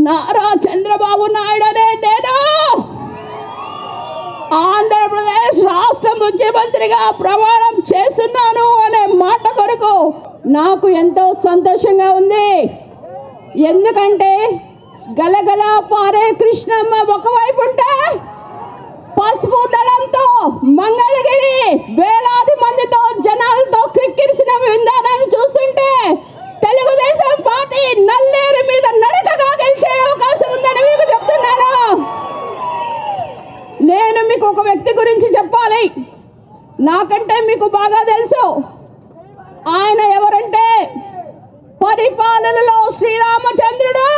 నారా చంద్రబాబు నాయుడు అనే నేను ఆంధ్రప్రదేశ్ రాష్ట్ర ముఖ్యమంత్రిగా ప్రమాణం చేస్తున్నాను అనే మాట కొరకు నాకు ఎంతో సంతోషంగా ఉంది. ఎందుకంటే గలగల పారే కృష్ణమ్మ ఒకవైపు ఉంటే పసుపు దళంతో మంగళగిరి వేలాది మందితో జనాలతో క్రిక్కిరిసిన విధానాన్ని చూస్తుంటే తెలుగుదేశం పార్టీ నల్లేరు మీద నడకగా గెలిచే అవకాశం ఉందని మీకు చెప్తున్నాను. నేను మీకు ఒక వ్యక్తి గురించి చెప్పాలి, నాకంటే మీకు బాగా తెలుసు. ఆయన ఎవరంటే పరిపాలనలో శ్రీరామచంద్రుడు,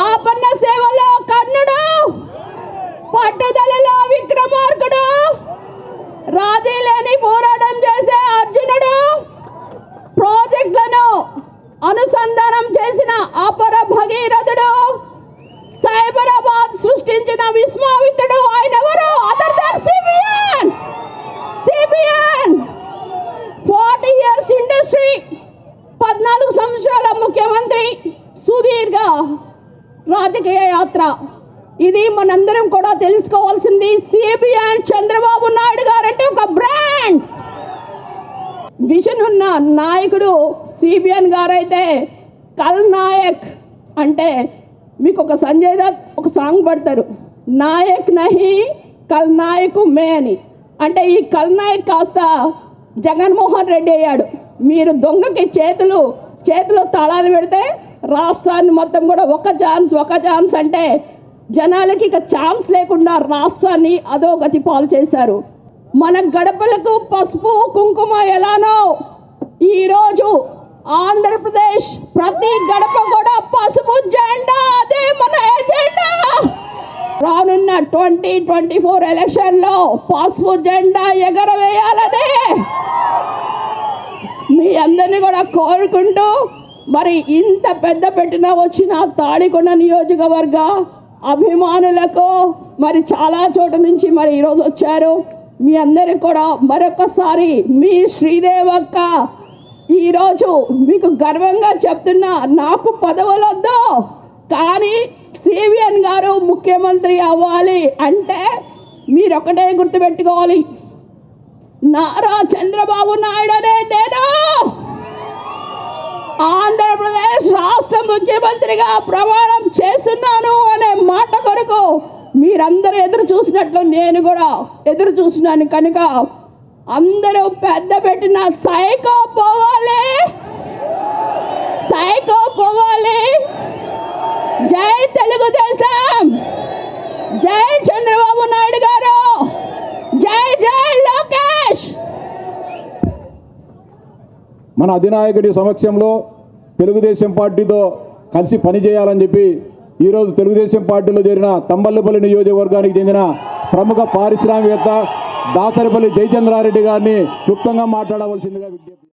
ఆపన్న సేవలో కర్ణుడు, పట్టుదలలో విక్రమార్కుడు, రాజీ లేని పోరాటం చేసే అర్జునుడు, ప్రాజెక్టులను అనుసంధానం చేసిన అపర భగీరథుడు, సైబరాబాద్ సృష్టించిన విశ్వామిత్రుడు. ఆయన ఎవరు? Other than CBN 40 years industry, 14 సంవత్సరాల ముఖ్యమంత్రి, సుదీర్ఘ రాజకీయ యాత్ర. ఇది మనందరం కూడా తెలుసుకోవాల్సింది. సిబిఎన్ చంద్రబాబు నాయుడు గారు అంటే ఒక బ్రాండ్, విజన్ ఉన్న నాయకుడు సిబిఎన్ గారు. అయితే కల్ నాయక్ అంటే మీకు ఒక సంజయ్ దత్ ఒక సాంగ్ పడతారు, నాయక్ నహి కల్ నాయకు మే అని. అంటే ఈ కల్ నాయక్ కాస్త జగన్మోహన్ రెడ్డి అయ్యాడు. మీరు దొంగకి చేతిలో తాళాలు పెడితే రాష్ట్రాన్ని మొత్తం కూడా ఒక ఛాన్స్ అంటే జనాలకి ఇక ఛాన్స్ లేకుండా రాష్ట్రాన్ని అధోగతి పాలు చేశారు. మన గడపలకు పసుపు కుంకుమ ఎలానో ఈరోజు ఆంధ్రప్రదేశ్ ప్రతి గడప కూడా పసుపు జెండా, అదే మన ఎజెండా. రానున్న 2024 ఎలక్షన్లో పసుపు జెండా ఎగరవేయాలని మీ అందరినీ కూడా కోరుకుంటూ, మరి ఇంత పెద్ద పెట్టిన వచ్చిన తాడికొండ నియోజకవర్గ అభిమానులకు మరి చాలా చోట నుంచి మరి ఈరోజు వచ్చారు. మీ అందరికి కూడా మరొకసారి మీ శ్రీదేవక్క ఈరోజు మీకు గర్వంగా చెప్తున్నా, నాకు పదవులొద్దు కానీ సిబిఎన్ గారు ముఖ్యమంత్రి అవ్వాలి అంటే మీరు ఒకటే గుర్తుపెట్టుకోవాలి, నారా చంద్రబాబు నాయుడు అనే నేను ఆంధ్రప్రదేశ్ రాష్ట్ర ముఖ్యమంత్రిగా ప్రమాణం చేస్తున్నాను అనే మాట కొరకు మీరందరూ ఎదురు చూసినట్లు నేను కూడా ఎదురు చూసినాను. కనుక అందరూ పెద్ద పెట్టిన సైకో పోవాలి. జై తెలుగుదేశం, జై చంద్రబాబు నాయుడు గారు, జై లోకేష్. మన అధినాయకుడి సమక్షంలో తెలుగుదేశం పార్టీతో కలిసి పనిచేయాలని చెప్పి ఈరోజు తెలుగుదేశం పార్టీలో చేరిన తంబళ్ళపల్లి నియోజకవర్గానికి చెందిన ప్రముఖ పారిశ్రామికవేత్త దాసరిపల్లి జయచంద్రారెడ్డి గారిని క్లుప్తంగా మాట్లాడవలసిందిగా విజ్ఞప్తి.